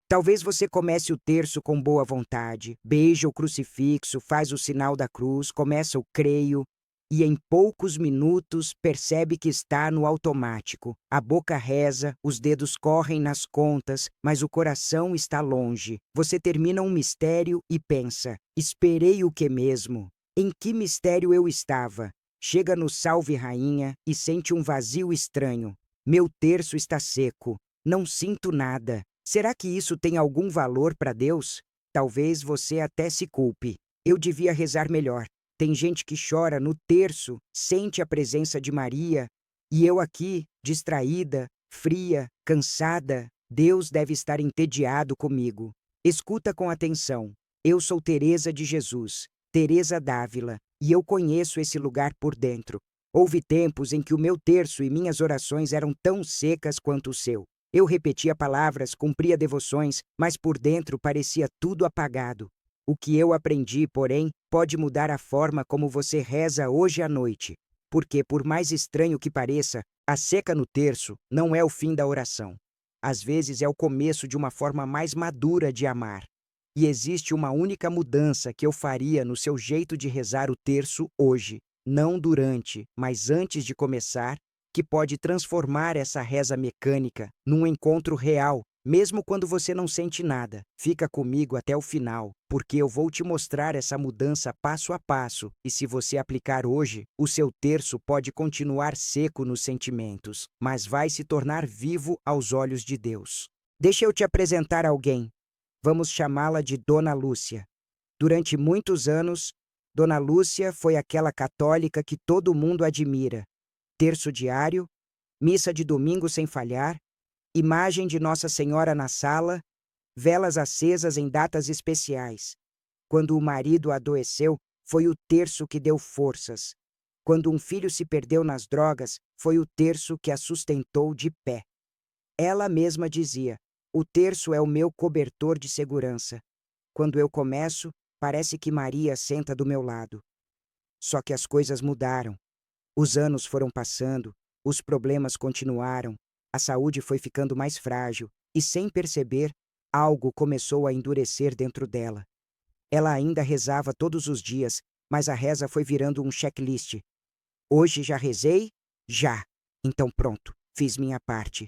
Talvez você comece o terço com boa vontade, beija o crucifixo, faz o sinal da cruz, começa o creio e em poucos minutos percebe que está no automático. A boca reza, os dedos correm nas contas, mas o coração está longe. Você termina um mistério e pensa: esperei o que mesmo? Em que mistério eu estava? Chega no Salve Rainha e sente um vazio estranho. Meu terço está seco. Não sinto nada. Será que isso tem algum valor para Deus? Talvez você até se culpe. Eu devia rezar melhor. Tem gente que chora no terço, sente a presença de Maria, e eu aqui, distraída, fria, cansada. Deus deve estar entediado comigo. Escuta com atenção. Eu sou Teresa de Jesus, Teresa d'Ávila, e eu conheço esse lugar por dentro. Houve tempos em que o meu terço e minhas orações eram tão secas quanto o seu. Eu repetia palavras, cumpria devoções, mas por dentro parecia tudo apagado. O que eu aprendi, porém, pode mudar a forma como você reza hoje à noite. Porque, por mais estranho que pareça, a seca no terço não é o fim da oração. Às vezes é o começo de uma forma mais madura de amar. E existe uma única mudança que eu faria no seu jeito de rezar o terço hoje, não durante, mas antes de começar, que pode transformar essa reza mecânica num encontro real, mesmo quando você não sente nada. Fica comigo até o final, porque eu vou te mostrar essa mudança passo a passo, e se você aplicar hoje, o seu terço pode continuar seco nos sentimentos, mas vai se tornar vivo aos olhos de Deus. Deixa eu te apresentar alguém. Vamos chamá-la de Dona Lúcia. Durante muitos anos, Dona Lúcia foi aquela católica que todo mundo admira. Terço diário, missa de domingo sem falhar, imagem de Nossa Senhora na sala, velas acesas em datas especiais. Quando o marido adoeceu, foi o terço que deu forças. Quando um filho se perdeu nas drogas, foi o terço que a sustentou de pé. Ela mesma dizia: o terço é o meu cobertor de segurança. Quando eu começo, parece que Maria senta do meu lado. Só que as coisas mudaram. Os anos foram passando, os problemas continuaram, a saúde foi ficando mais frágil e, sem perceber, algo começou a endurecer dentro dela. Ela ainda rezava todos os dias, mas a reza foi virando um checklist. Hoje já rezei? Já. Então pronto, fiz minha parte.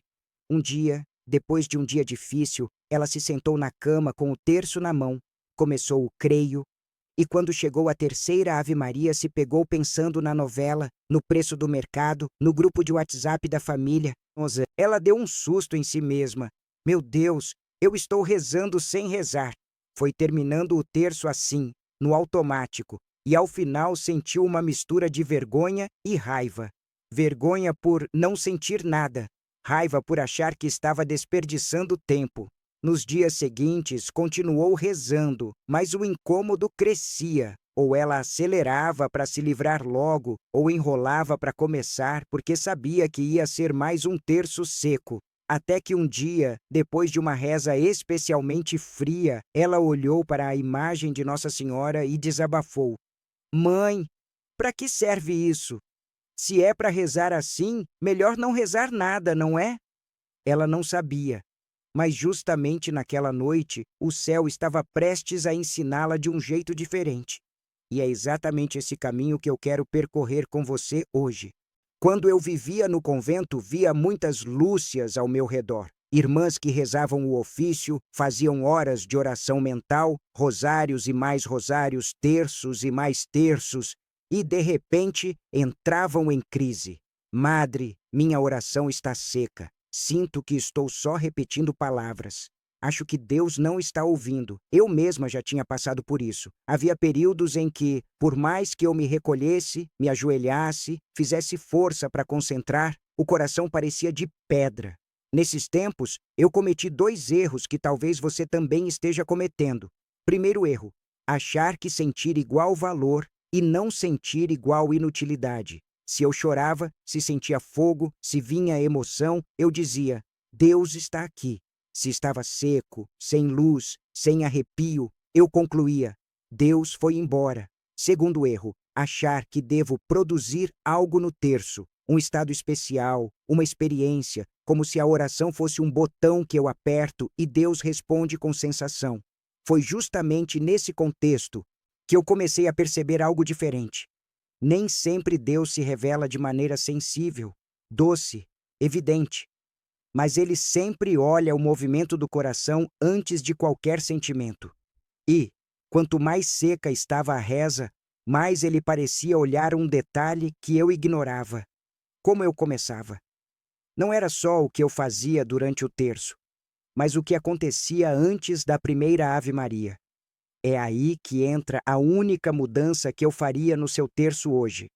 Um dia, depois de um dia difícil, ela se sentou na cama com o terço na mão, começou o creio, e quando chegou a terceira Ave Maria, se pegou pensando na novela, no preço do mercado, no grupo de WhatsApp da família. Nossa, ela deu um susto em si mesma. Meu Deus, eu estou rezando sem rezar. Foi terminando o terço assim, no automático, e ao final sentiu uma mistura de vergonha e raiva. Vergonha por não sentir nada, raiva por achar que estava desperdiçando tempo. Nos dias seguintes, continuou rezando, mas o incômodo crescia. Ou ela acelerava para se livrar logo, ou enrolava para começar, porque sabia que ia ser mais um terço seco. Até que um dia, depois de uma reza especialmente fria, ela olhou para a imagem de Nossa Senhora e desabafou: Mãe, para que serve isso? Se é para rezar assim, melhor não rezar nada, não é? Ela não sabia. Mas justamente naquela noite, o céu estava prestes a ensiná-la de um jeito diferente. E é exatamente esse caminho que eu quero percorrer com você hoje. Quando eu vivia no convento, via muitas Lúcias ao meu redor. Irmãs que rezavam o ofício, faziam horas de oração mental, rosários e mais rosários, terços e mais terços, e de repente entravam em crise. Madre, minha oração está seca. Sinto que estou só repetindo palavras. Acho que Deus não está ouvindo. Eu mesma já tinha passado por isso. Havia períodos em que, por mais que eu me recolhesse, me ajoelhasse, fizesse força para concentrar, o coração parecia de pedra. Nesses tempos, eu cometi 2 erros que talvez você também esteja cometendo. Primeiro erro: achar que sentir igual valor e não sentir igual inutilidade. Se eu chorava, se sentia fogo, se vinha emoção, eu dizia: Deus está aqui. Se estava seco, sem luz, sem arrepio, eu concluía: Deus foi embora. Segundo erro: achar que devo produzir algo no terço. um estado especial, uma experiência, como se a oração fosse um botão que eu aperto e Deus responde com sensação. Foi justamente nesse contexto que eu comecei a perceber algo diferente. Nem sempre Deus se revela de maneira sensível, doce, evidente, mas Ele sempre olha o movimento do coração antes de qualquer sentimento. E, quanto mais seca estava a reza, mais Ele parecia olhar um detalhe que eu ignorava. Como eu começava. Não era só o que eu fazia durante o terço, mas o que acontecia antes da primeira Ave Maria. É aí que entra a única mudança que eu faria no seu terço hoje.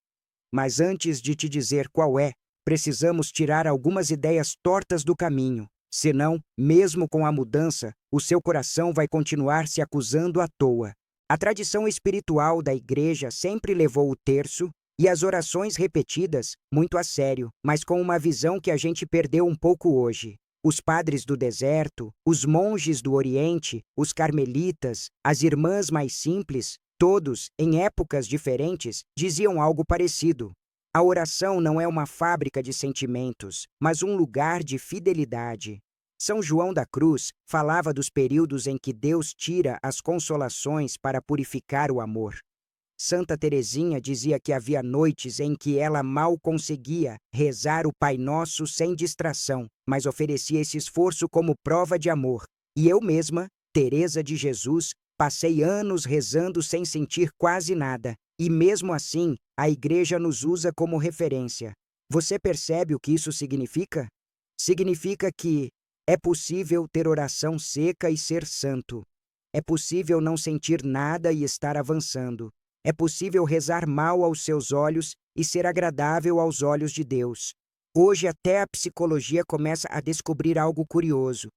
Mas antes de te dizer qual é, precisamos tirar algumas ideias tortas do caminho. Senão, mesmo com a mudança, o seu coração vai continuar se acusando à toa. A tradição espiritual da Igreja sempre levou o terço e as orações repetidas muito a sério, mas com uma visão que a gente perdeu um pouco hoje. Os padres do deserto, os monges do Oriente, os carmelitas, as irmãs mais simples, todos, em épocas diferentes, diziam algo parecido. A oração não é uma fábrica de sentimentos, mas um lugar de fidelidade. São João da Cruz falava dos períodos em que Deus tira as consolações para purificar o amor. Santa Teresinha dizia que havia noites em que ela mal conseguia rezar o Pai Nosso sem distração, mas oferecia esse esforço como prova de amor. E eu mesma, Teresa de Jesus, passei anos rezando sem sentir quase nada. E mesmo assim, a Igreja nos usa como referência. Você percebe o que isso significa? Significa que é possível ter oração seca e ser santo. É possível não sentir nada e estar avançando. É possível rezar mal aos seus olhos e ser agradável aos olhos de Deus. Hoje até a psicologia começa a descobrir algo curioso.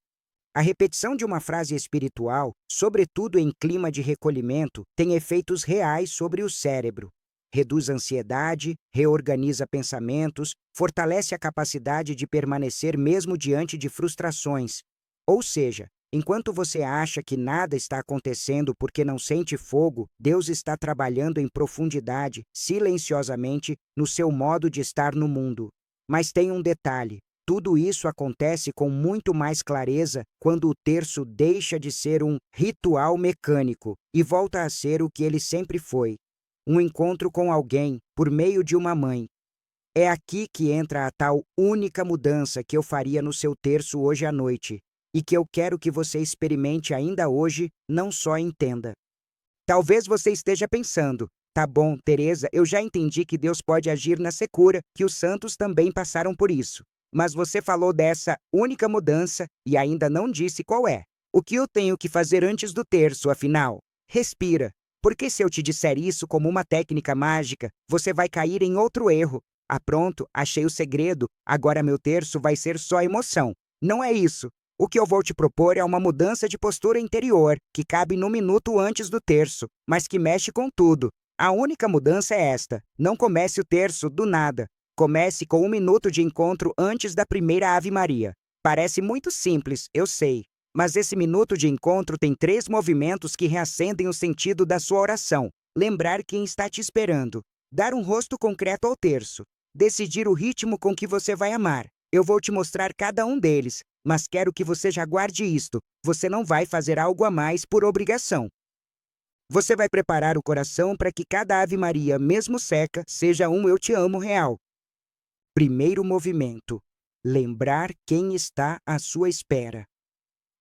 A repetição de uma frase espiritual, sobretudo em clima de recolhimento, tem efeitos reais sobre o cérebro. Reduz a ansiedade, reorganiza pensamentos, fortalece a capacidade de permanecer mesmo diante de frustrações. Ou seja, enquanto você acha que nada está acontecendo porque não sente fogo, Deus está trabalhando em profundidade, silenciosamente, no seu modo de estar no mundo. Mas tem um detalhe. Tudo isso acontece com muito mais clareza quando o terço deixa de ser um ritual mecânico e volta a ser o que ele sempre foi. Um encontro com alguém por meio de uma mãe. É aqui que entra a tal única mudança que eu faria no seu terço hoje à noite e que eu quero que você experimente ainda hoje, não só entenda. Talvez você esteja pensando, tá bom, Teresa, eu já entendi que Deus pode agir na secura, que os santos também passaram por isso. Mas você falou dessa única mudança e ainda não disse qual é. O que eu tenho que fazer antes do terço, afinal? Respira. Porque se eu te disser isso como uma técnica mágica, você vai cair em outro erro. Ah, pronto, achei o segredo. Agora meu terço vai ser só emoção. Não é isso. O que eu vou te propor é uma mudança de postura interior, que cabe no minuto antes do terço, mas que mexe com tudo. A única mudança é esta. Não comece o terço do nada. Comece com 1 minuto de encontro antes da primeira Ave Maria. Parece muito simples, eu sei. Mas esse minuto de encontro tem 3 movimentos que reacendem o sentido da sua oração. Lembrar quem está te esperando. Dar um rosto concreto ao terço. Decidir o ritmo com que você vai amar. Eu vou te mostrar cada um deles, mas quero que você já guarde isto. Você não vai fazer algo a mais por obrigação. Você vai preparar o coração para que cada Ave Maria, mesmo seca, seja um eu te amo real. Primeiro movimento. Lembrar quem está à sua espera.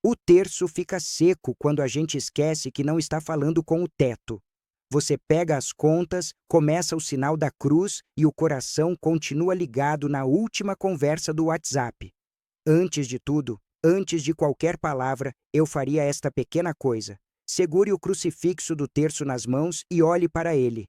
O terço fica seco quando a gente esquece que não está falando com o teto. Você pega as contas, começa o sinal da cruz e o coração continua ligado na última conversa do WhatsApp. Antes de tudo, antes de qualquer palavra, eu faria esta pequena coisa. Segure o crucifixo do terço nas mãos e olhe para ele.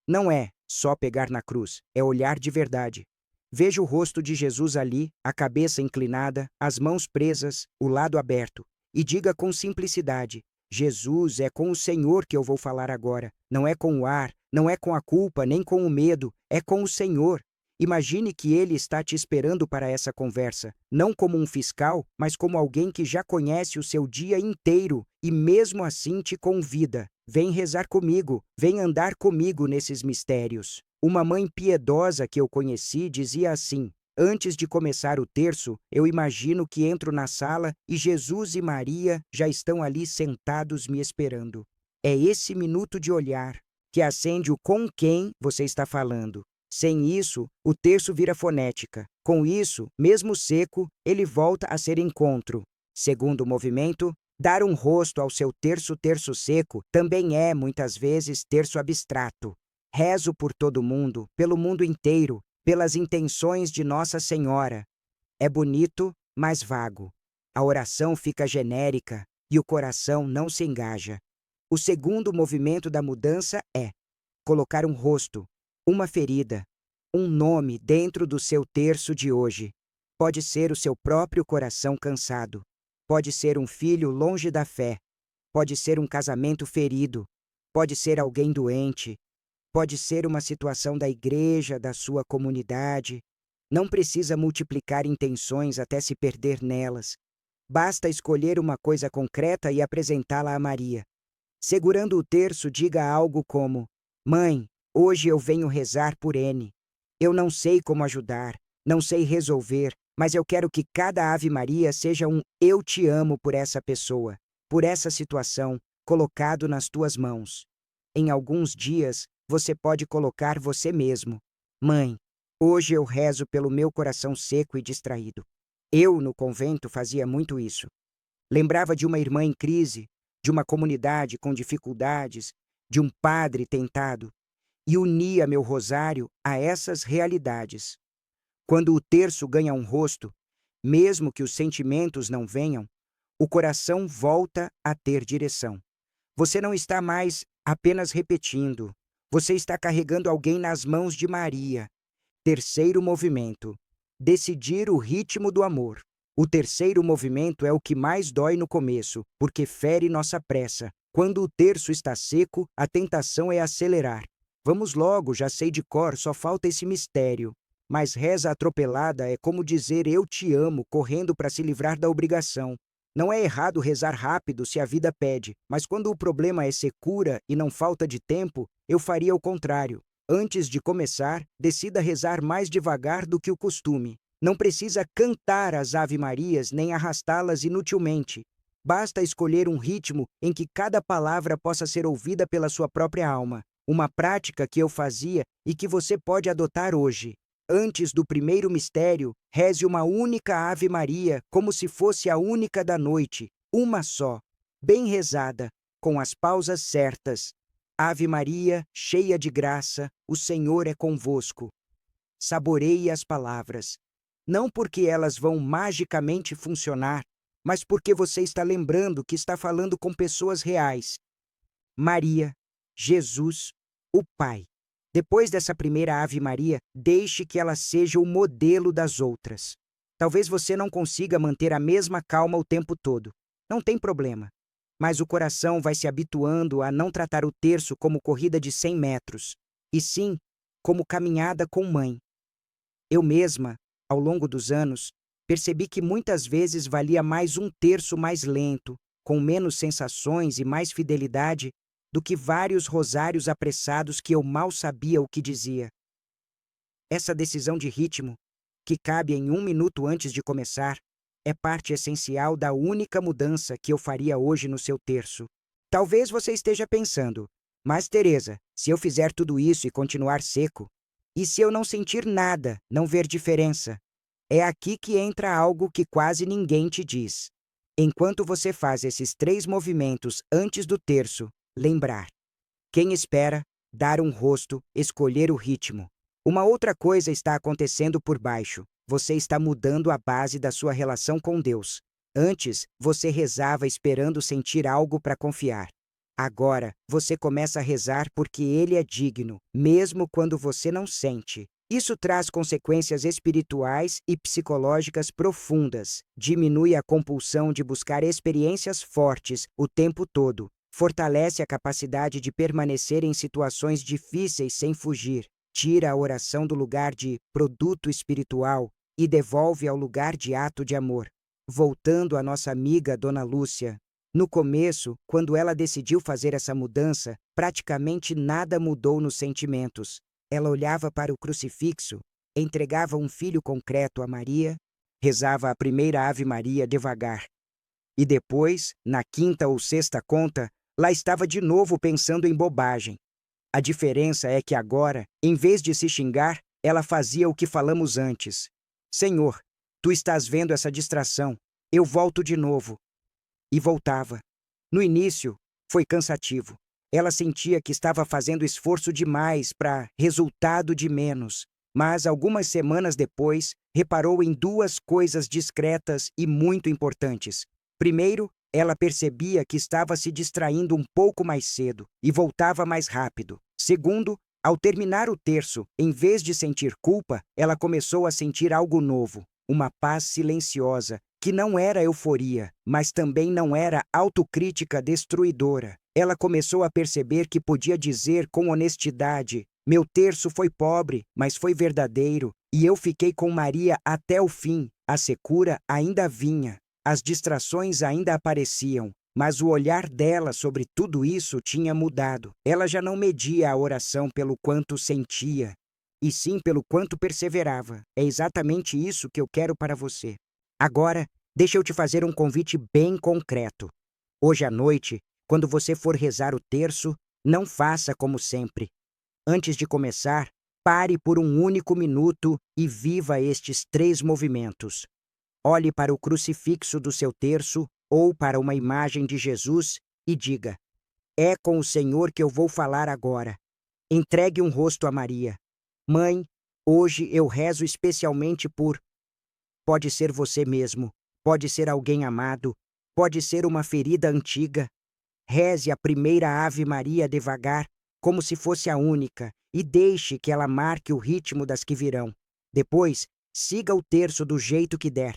Não é só pegar na cruz, é olhar de verdade. Veja o rosto de Jesus ali, a cabeça inclinada, as mãos presas, o lado aberto. E diga com simplicidade: Jesus, é com o Senhor que eu vou falar agora. Não é com o ar, não é com a culpa, nem com o medo, é com o Senhor. Imagine que ele está te esperando para essa conversa, não como um fiscal, mas como alguém que já conhece o seu dia inteiro e mesmo assim te convida. Vem rezar comigo, vem andar comigo nesses mistérios. Uma mãe piedosa que eu conheci dizia assim: antes de começar o terço, eu imagino que entro na sala e Jesus e Maria já estão ali sentados me esperando. É esse minuto de olhar que acende o com quem você está falando. Sem isso, o terço vira fonética. Com isso, mesmo seco, ele volta a ser encontro. Segundo movimento, dar um rosto ao seu terço seco também é, muitas vezes, terço abstrato. Rezo por todo mundo, pelo mundo inteiro, pelas intenções de Nossa Senhora. É bonito, mas vago. A oração fica genérica e o coração não se engaja. O segundo movimento da mudança é colocar um rosto, uma ferida, um nome dentro do seu terço de hoje. Pode ser o seu próprio coração cansado. Pode ser um filho longe da fé. Pode ser um casamento ferido. Pode ser alguém doente. Pode ser uma situação da igreja, da sua comunidade. Não precisa multiplicar intenções até se perder nelas. Basta escolher uma coisa concreta e apresentá-la a Maria. Segurando o terço, diga algo como: Mãe, hoje eu venho rezar por N. Eu não sei como ajudar, não sei resolver, mas eu quero que cada Ave Maria seja um eu te amo por essa pessoa, por essa situação, colocado nas tuas mãos. Em alguns dias, você pode colocar você mesmo. Mãe, hoje eu rezo pelo meu coração seco e distraído. Eu, no convento, fazia muito isso. Lembrava de uma irmã em crise, de uma comunidade com dificuldades, de um padre tentado, e unia meu rosário a essas realidades. Quando o terço ganha um rosto, mesmo que os sentimentos não venham, o coração volta a ter direção. Você não está mais apenas repetindo, você está carregando alguém nas mãos de Maria. Terceiro movimento: decidir o ritmo do amor. O terceiro movimento é o que mais dói no começo, porque fere nossa pressa. Quando o terço está seco, a tentação é acelerar. Vamos logo, já sei de cor, só falta esse mistério. Mas reza atropelada é como dizer eu te amo, correndo para se livrar da obrigação. Não é errado rezar rápido se a vida pede, mas quando o problema é secura e não falta de tempo, eu faria o contrário. Antes de começar, decida rezar mais devagar do que o costume. Não precisa cantar as Ave-Marias nem arrastá-las inutilmente. Basta escolher um ritmo em que cada palavra possa ser ouvida pela sua própria alma. Uma prática que eu fazia e que você pode adotar hoje. Antes do primeiro mistério, reze uma única Ave Maria, como se fosse a única da noite, uma só, bem rezada, com as pausas certas. Ave Maria, cheia de graça, o Senhor é convosco. Saboreie as palavras. Não porque elas vão magicamente funcionar, mas porque você está lembrando que está falando com pessoas reais. Maria, Jesus, o Pai. Depois dessa primeira Ave Maria, deixe que ela seja o modelo das outras. Talvez você não consiga manter a mesma calma o tempo todo. Não tem problema. Mas o coração vai se habituando a não tratar o terço como corrida de 100 metros, e sim como caminhada com mãe. Eu mesma, ao longo dos anos, percebi que muitas vezes valia mais um terço mais lento, com menos sensações e mais fidelidade, do que vários rosários apressados que eu mal sabia o que dizia. Essa decisão de ritmo, que cabe em 1 minuto antes de começar, é parte essencial da única mudança que eu faria hoje no seu terço. Talvez você esteja pensando, mas Teresa, se eu fizer tudo isso e continuar seco, e se eu não sentir nada, não ver diferença? É aqui que entra algo que quase ninguém te diz. Enquanto você faz esses 3 movimentos antes do terço, lembrar. Quem espera, dar um rosto, escolher o ritmo. Uma outra coisa está acontecendo por baixo. Você está mudando a base da sua relação com Deus. Antes, você rezava esperando sentir algo para confiar. Agora, você começa a rezar porque Ele é digno, mesmo quando você não sente. Isso traz consequências espirituais e psicológicas profundas. Diminui a compulsão de buscar experiências fortes o tempo todo. Fortalece a capacidade de permanecer em situações difíceis sem fugir. tira a oração do lugar de produto espiritual e devolve ao lugar de ato de amor. Voltando à nossa amiga Dona Lúcia, no começo, quando ela decidiu fazer essa mudança, praticamente nada mudou nos sentimentos. Ela olhava para o crucifixo, entregava um filho concreto a Maria, rezava a primeira Ave Maria devagar. E depois, na quinta ou sexta conta, lá estava de novo pensando em bobagem. A diferença é que agora, em vez de se xingar, ela fazia o que falamos antes. Senhor, tu estás vendo essa distração. Eu volto de novo. E voltava. No início, foi cansativo. Ela sentia que estava fazendo esforço demais para resultado de menos. Mas, algumas semanas depois, reparou em duas coisas discretas e muito importantes. Primeiro, ela percebia que estava se distraindo um pouco mais cedo e voltava mais rápido. Segundo, ao terminar o terço, em vez de sentir culpa, ela começou a sentir algo novo, uma paz silenciosa, que não era euforia, mas também não era autocrítica destruidora. Ela começou a perceber que podia dizer com honestidade: meu terço foi pobre, mas foi verdadeiro, e eu fiquei com Maria até o fim. A secura ainda vinha, as distrações ainda apareciam, mas o olhar dela sobre tudo isso tinha mudado. Ela já não media a oração pelo quanto sentia, e sim pelo quanto perseverava. É exatamente isso que eu quero para você. Agora, deixa eu te fazer um convite bem concreto. Hoje à noite, quando você for rezar o terço, não faça como sempre. Antes de começar, pare por um único minuto e viva estes 3 movimentos. Olhe para o crucifixo do seu terço ou para uma imagem de Jesus e diga: é com o Senhor que eu vou falar agora. Entregue um rosto a Maria. Mãe, hoje eu rezo especialmente por... Pode ser você mesmo, pode ser alguém amado, pode ser uma ferida antiga. Reze a primeira Ave Maria devagar, como se fosse a única, e deixe que ela marque o ritmo das que virão. Depois, siga o terço do jeito que der.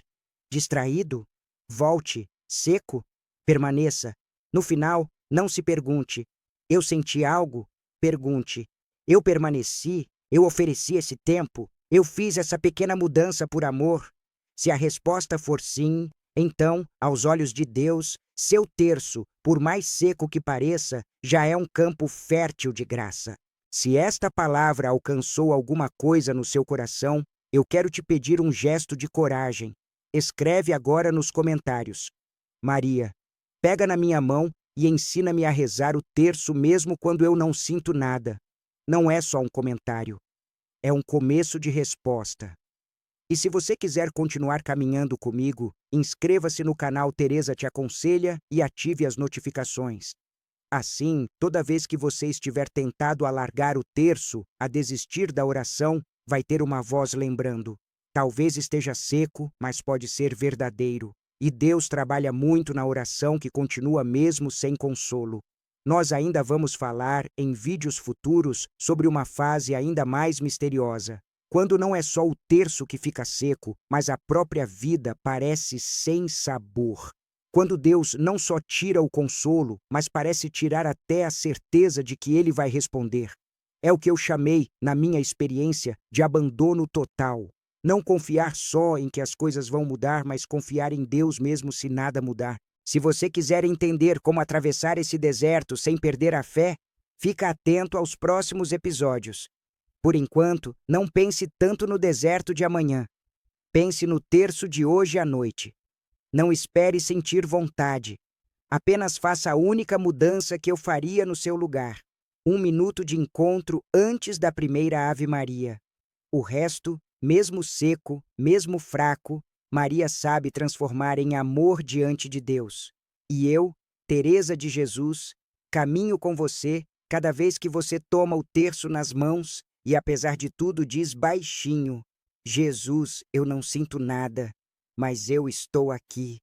Distraído? Volte. Seco? Permaneça. No final, não se pergunte: eu senti algo? Pergunte: eu permaneci? Eu ofereci esse tempo? Eu fiz essa pequena mudança por amor? Se a resposta for sim, então, aos olhos de Deus, seu terço, por mais seco que pareça, já é um campo fértil de graça. Se esta palavra alcançou alguma coisa no seu coração, eu quero te pedir um gesto de coragem. Escreve agora nos comentários: Maria, pega na minha mão e ensina-me a rezar o terço mesmo quando eu não sinto nada. Não é só um comentário, é um começo de resposta. E se você quiser continuar caminhando comigo, inscreva-se no canal Teresa Te Aconselha e ative as notificações. Assim, toda vez que você estiver tentado a largar o terço, a desistir da oração, vai ter uma voz lembrando: talvez esteja seco, mas pode ser verdadeiro. E Deus trabalha muito na oração que continua mesmo sem consolo. Nós ainda vamos falar, em vídeos futuros, sobre uma fase ainda mais misteriosa. Quando não é só o terço que fica seco, mas a própria vida parece sem sabor. Quando Deus não só tira o consolo, mas parece tirar até a certeza de que Ele vai responder. É o que eu chamei, na minha experiência, de abandono total. Não confiar só em que as coisas vão mudar, mas confiar em Deus mesmo se nada mudar. Se você quiser entender como atravessar esse deserto sem perder a fé, fica atento aos próximos episódios. Por enquanto, não pense tanto no deserto de amanhã. Pense no terço de hoje à noite. Não espere sentir vontade. Apenas faça a única mudança que eu faria no seu lugar. 1 minuto de encontro antes da primeira Ave Maria. O resto, mesmo seco, mesmo fraco, Maria sabe transformar em amor diante de Deus. E eu, Teresa de Jesus, caminho com você cada vez que você toma o terço nas mãos e, apesar de tudo, diz baixinho: Jesus, eu não sinto nada, mas eu estou aqui.